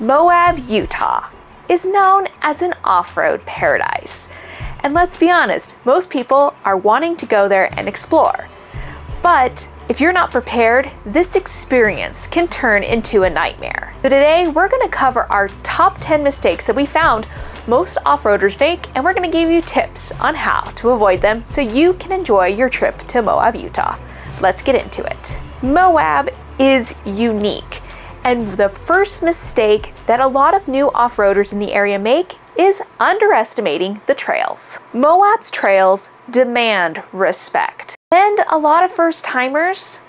Moab, Utah is known as an off-road paradise. And let's be honest, most people are wanting to go there and explore. But if you're not prepared, this experience can turn into a nightmare. So today, we're gonna cover our top 10 mistakes that we found most off-roaders make, and we're gonna give you tips on how to avoid them so you can enjoy your trip to Moab, Utah. Let's get into it. Moab is unique. And the first mistake that a lot of new off-roaders in the area make is underestimating the trails. Moab's trails demand respect. And a lot of first-timers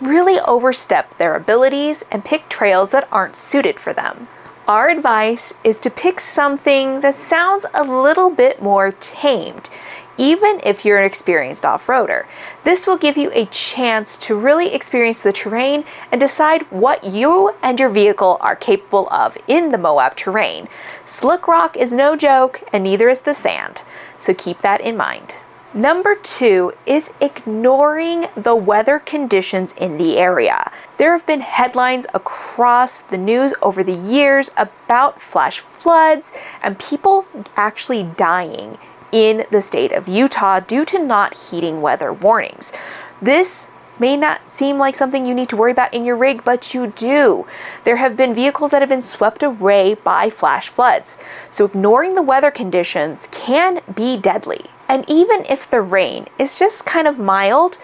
really overstep their abilities and pick trails that aren't suited for them. Our advice is to pick something that sounds a little bit more tamed, even if you're an experienced off-roader. This will give you a chance to really experience the terrain and decide what you and your vehicle are capable of in the Moab terrain. Slick rock is no joke, and neither is the sand, so keep that in mind. Number 2 is ignoring the weather conditions in the area. There have been headlines across the news over the years about flash floods and people actually dying in the state of Utah due to not heeding weather warnings. This may not seem like something you need to worry about in your rig, but you do. There have been vehicles that have been swept away by flash floods. So ignoring the weather conditions can be deadly. And even if the rain is just kind of mild,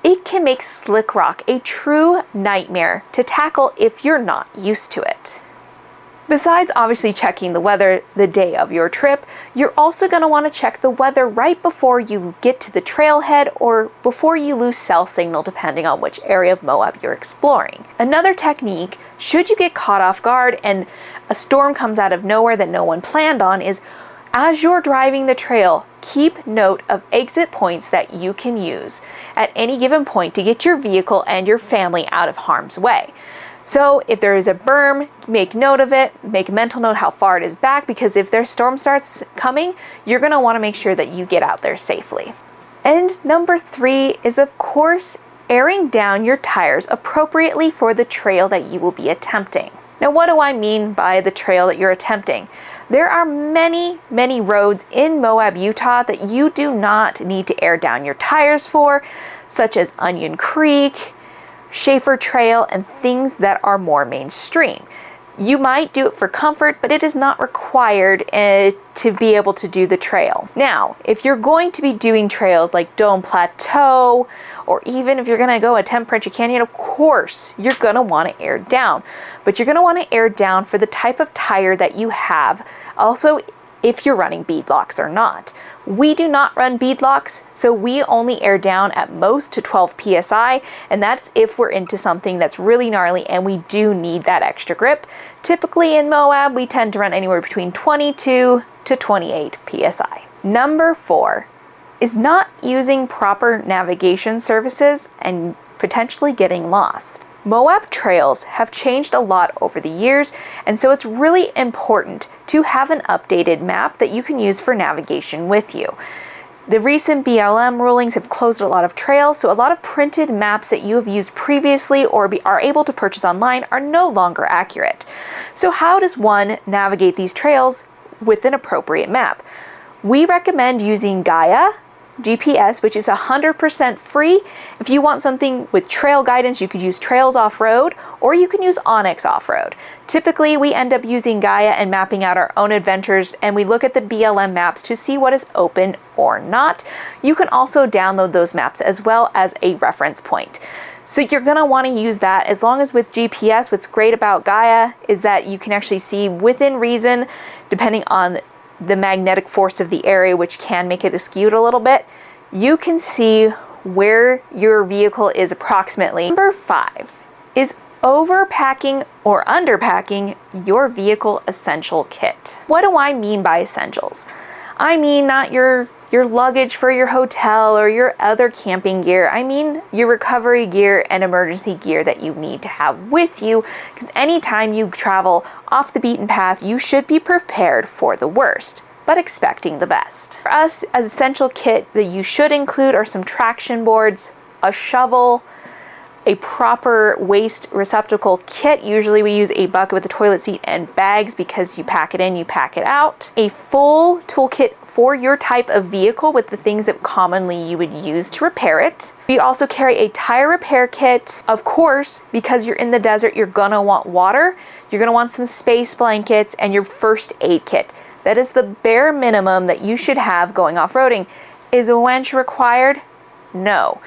it can make slick rock a true nightmare to tackle if you're not used to it. Besides obviously checking the weather the day of your trip, you're also going to want to check the weather right before you get to the trailhead or before you lose cell signal, depending on which area of Moab you're exploring. Another technique, should you get caught off guard and a storm comes out of nowhere that no one planned on, is as you're driving the trail, keep note of exit points that you can use at any given point to get your vehicle and your family out of harm's way. So if there is a berm, make note of it, make a mental note how far it is back, because if their storm starts coming, you're gonna wanna make sure that you get out there safely. And number 3 is, of course, airing down your tires appropriately for the trail that you will be attempting. Now, what do I mean by the trail that you're attempting? There are many roads in Moab, Utah that you do not need to air down your tires for, such as Onion Creek, Schaefer Trail, and things that are more mainstream. You might do it for comfort, but it is not required to be able to do the trail. Now, if you're going to be doing trails like Dome Plateau, or even if you're gonna go attempt Prince Canyon, of course, you're gonna wanna air down. But you're gonna wanna air down for the type of tire that you have. Also, if you're running beadlocks or not. We do not run beadlocks, so we only air down at most to 12 PSI, and that's if we're into something that's really gnarly and we do need that extra grip. Typically in Moab, we tend to run anywhere between 22 to 28 PSI. Number 4 is not using proper navigation services and potentially getting lost. Moab trails have changed a lot over the years, and so it's really important to have an updated map that you can use for navigation with you. The recent BLM rulings have closed a lot of trails, so a lot of printed maps that you have used previously or are able to purchase online are no longer accurate. So how does one navigate these trails with an appropriate map? We recommend using Gaia GPS, which is 100% free. If you want something with trail guidance, you could use Trails Off-Road, or you can use Onyx Off-Road. Typically, we end up using Gaia and mapping out our own adventures, and we look at the BLM maps to see what is open or not. You can also download those maps as well as a reference point. So you're gonna wanna use that. As long as with GPS, what's great about Gaia is that you can actually see within reason, depending on the magnetic force of the area, which can make it askewed a little bit, you can see where your vehicle is approximately. Number 5 is overpacking or underpacking your vehicle essential kit. What do I mean by essentials? I mean not your luggage for your hotel or your other camping gear. I mean your recovery gear and emergency gear that you need to have with you, because anytime you travel off the beaten path, you should be prepared for the worst, but expecting the best. For us, as essential kit that you should include are some traction boards, a shovel, a proper waste receptacle kit. Usually we use a bucket with a toilet seat and bags because you pack it in, you pack it out. A full toolkit for your type of vehicle with the things that commonly you would use to repair it. We also carry a tire repair kit. Of course, because you're in the desert, you're gonna want water, you're gonna want some space blankets, and your first aid kit. That is the bare minimum that you should have going off-roading. Is a winch required? No.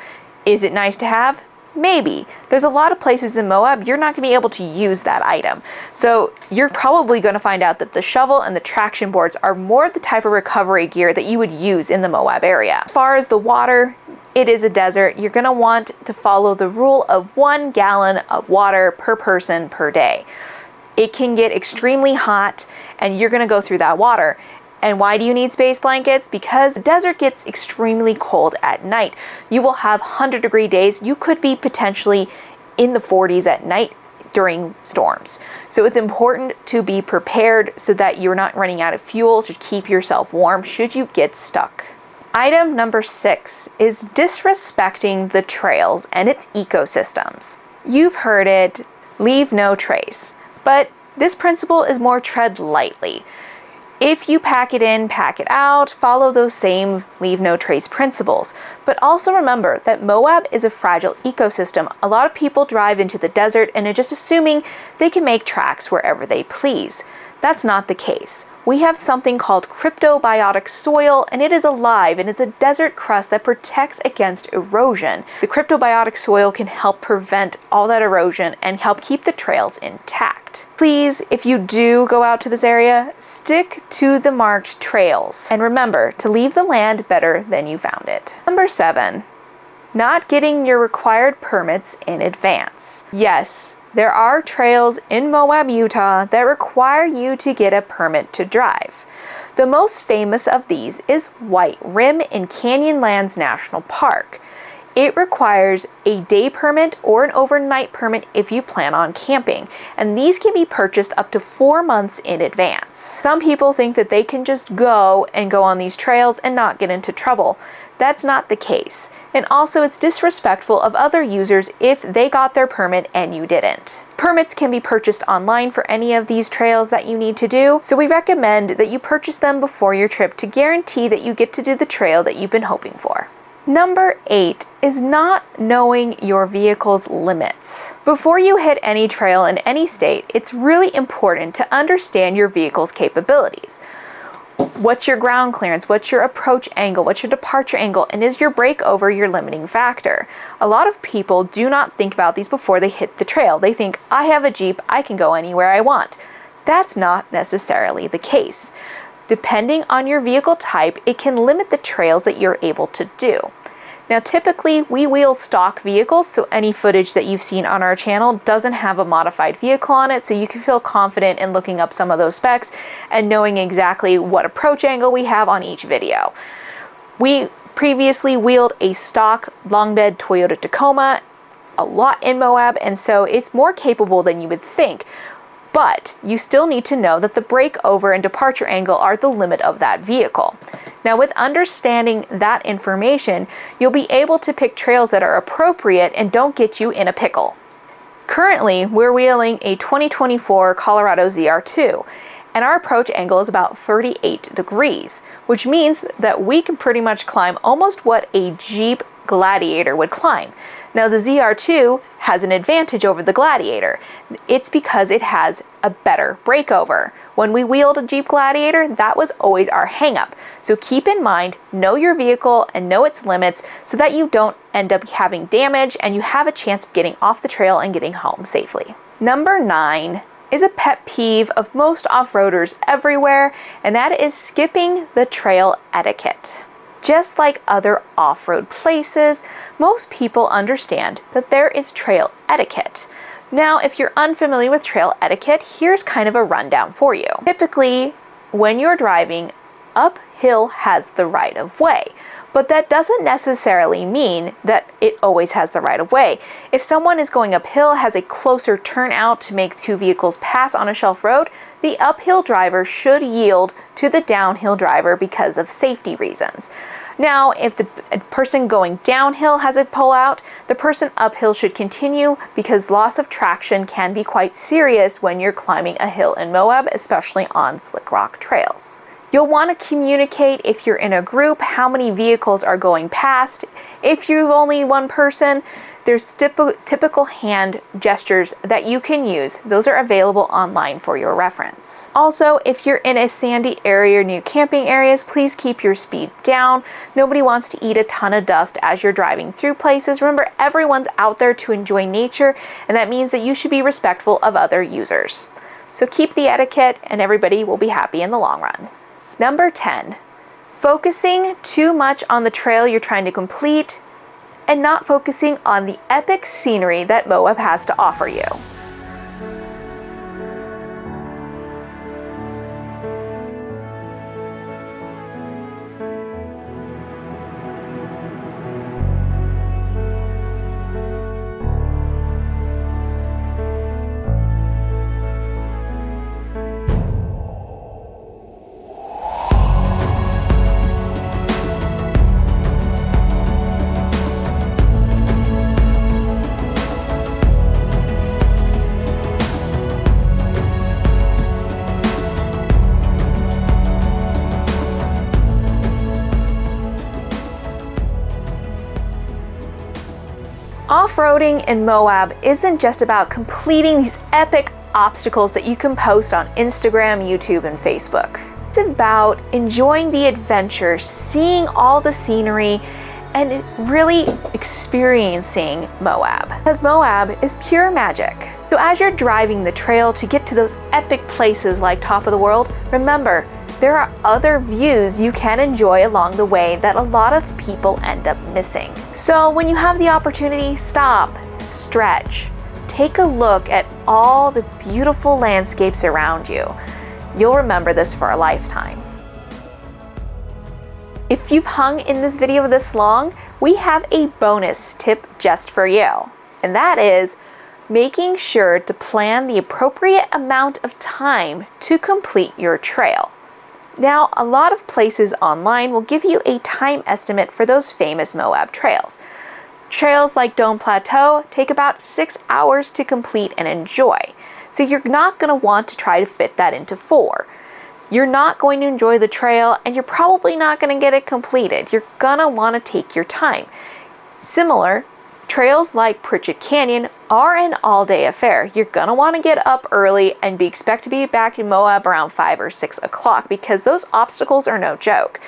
Is it nice to have? Maybe. There's a lot of places in Moab you're not going to be able to use that item. So you're probably going to find out that the shovel and the traction boards are more the type of recovery gear that you would use in the Moab area. As far as the water, it is a desert. You're going to want to follow the rule of 1 gallon of water per person per day. It can get extremely hot and you're going to go through that water. And why do you need space blankets? Because the desert gets extremely cold at night. You will have 100-degree days. You could be potentially in the 40s at night during storms. So it's important to be prepared so that you're not running out of fuel to keep yourself warm should you get stuck. Item number 6 is disrespecting the trails and its ecosystems. You've heard it, leave no trace. But this principle is more tread lightly. If you pack it in, pack it out, follow those same leave no trace principles. But also remember that Moab is a fragile ecosystem. A lot of people drive into the desert and are just assuming they can make tracks wherever they please. That's not the case. We have something called cryptobiotic soil, and it is alive, and it's a desert crust that protects against erosion. The cryptobiotic soil can help prevent all that erosion and help keep the trails intact. Please, if you do go out to this area, stick to the marked trails. And remember to leave the land better than you found it. Number 7, not getting your required permits in advance. Yes, there are trails in Moab, Utah that require you to get a permit to drive. The most famous of these is White Rim in Canyonlands National Park. It requires a day permit or an overnight permit if you plan on camping, and these can be purchased up to 4 months in advance. Some people think that they can just go on these trails and not get into trouble. That's not the case. And also it's disrespectful of other users if they got their permit and you didn't. Permits can be purchased online for any of these trails that you need to do, so we recommend that you purchase them before your trip to guarantee that you get to do the trail that you've been hoping for. Number 8 is not knowing your vehicle's limits. Before you hit any trail in any state, it's really important to understand your vehicle's capabilities. What's your ground clearance? What's your approach angle? What's your departure angle? And is your brake over your limiting factor? A lot of people do not think about these before they hit the trail. They think, I have a Jeep, I can go anywhere I want. That's not necessarily the case. Depending on your vehicle type, it can limit the trails that you're able to do. Now typically we wheel stock vehicles, so any footage that you've seen on our channel doesn't have a modified vehicle on it, so you can feel confident in looking up some of those specs and knowing exactly what approach angle we have on each video. We previously wheeled a stock long bed Toyota Tacoma a lot in Moab, and so it's more capable than you would think. But you still need to know that the brake over and departure angle are the limit of that vehicle. Now with understanding that information, you'll be able to pick trails that are appropriate and don't get you in a pickle. Currently, we're wheeling a 2024 Colorado ZR2, and our approach angle is about 38 degrees, which means that we can pretty much climb almost what a Jeep Gladiator would climb. Now the ZR2 has an advantage over the Gladiator. It's because it has a better breakover. When we wheeled a Jeep Gladiator, that was always our hang-up. So keep in mind, know your vehicle and know its limits so that you don't end up having damage and you have a chance of getting off the trail and getting home safely. Number 9 is a pet peeve of most off-roaders everywhere, and that is skipping the trail etiquette. Just like other off-road places, most people understand that there is trail etiquette. Now, if you're unfamiliar with trail etiquette, here's kind of a rundown for you. Typically, when you're driving, uphill has the right of way, but that doesn't necessarily mean that it always has the right of way. If someone is going uphill, has a closer turnout to make two vehicles pass on a shelf road, the uphill driver should yield to the downhill driver because of safety reasons. Now, if the person going downhill has a pullout, the person uphill should continue because loss of traction can be quite serious when you're climbing a hill in Moab, especially on slick rock trails. You'll want to communicate if you're in a group how many vehicles are going past. If you're only one person, there's typical hand gestures that you can use. Those are available online for your reference. Also, if you're in a sandy area near camping areas, please keep your speed down. Nobody wants to eat a ton of dust as you're driving through places. Remember, everyone's out there to enjoy nature, and that means that you should be respectful of other users. So keep the etiquette and everybody will be happy in the long run. Number 10, focusing too much on the trail you're trying to complete and not focusing on the epic scenery that Moab has to offer you. Off-roading in Moab isn't just about completing these epic obstacles that you can post on Instagram, YouTube, and Facebook. It's about enjoying the adventure, seeing all the scenery, and really experiencing Moab. Because Moab is pure magic. So as you're driving the trail to get to those epic places like Top of the World, remember, there are other views you can enjoy along the way that a lot of people end up missing. So when you have the opportunity, stop, stretch, take a look at all the beautiful landscapes around you. You'll remember this for a lifetime. If you've hung in this video this long, we have a bonus tip just for you. And that is making sure to plan the appropriate amount of time to complete your trail. Now, a lot of places online will give you a time estimate for those famous Moab trails. Trails like Dome Plateau take about 6 hours to complete and enjoy. So you're not going to want to try to fit that into 4. You're not going to enjoy the trail and you're probably not going to get it completed. You're going to want to take your time. Similar, trails like Pritchett Canyon are an all-day affair. You're going to want to get up early and expect to be back in Moab around 5 or 6 o'clock because those obstacles are no joke.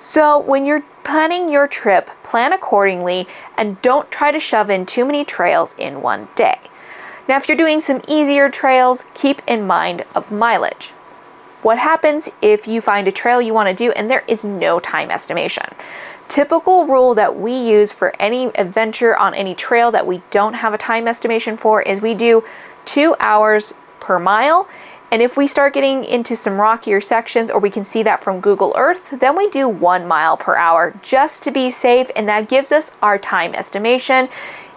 So when you're planning your trip, plan accordingly and don't try to shove in too many trails in one day. Now, if you're doing some easier trails, keep in mind of mileage. What happens if you find a trail you want to do and there is no time estimation? Typical rule that we use for any adventure on any trail that we don't have a time estimation for is we do 2 hours per mile. And if we start getting into some rockier sections, or we can see that from Google Earth, then we do 1 mile per hour just to be safe, and that gives us our time estimation.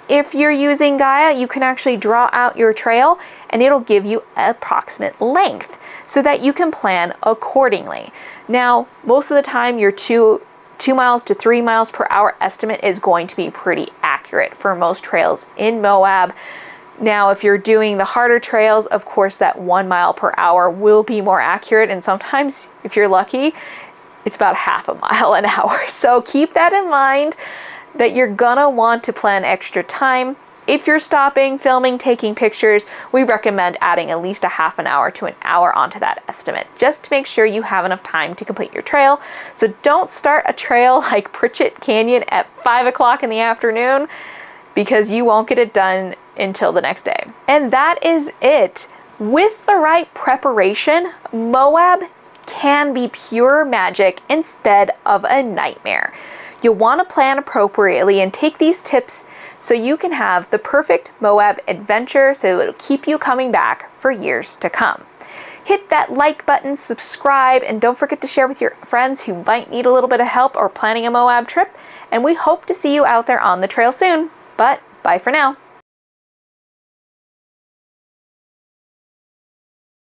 If you're using Gaia, you can actually draw out your trail and it'll give you an approximate length so that you can plan accordingly. Now, most of the time your 2 miles to 3 miles per hour estimate is going to be pretty accurate for most trails in Moab. Now, if you're doing the harder trails, of course, that 1 mile per hour will be more accurate. And sometimes, if you're lucky, it's about half a mile an hour. So keep that in mind that you're gonna want to plan extra time. If you're stopping, filming, taking pictures, we recommend adding at least a half an hour to an hour onto that estimate, just to make sure you have enough time to complete your trail. So don't start a trail like Pritchett Canyon at 5 o'clock in the afternoon because you won't get it done until the next day. And that is it. With the right preparation, Moab can be pure magic instead of a nightmare. You'll want to plan appropriately and take these tips so you can have the perfect Moab adventure so it'll keep you coming back for years to come. Hit that like button, subscribe, and don't forget to share with your friends who might need a little bit of help or planning a Moab trip. And we hope to see you out there on the trail soon. But bye for now.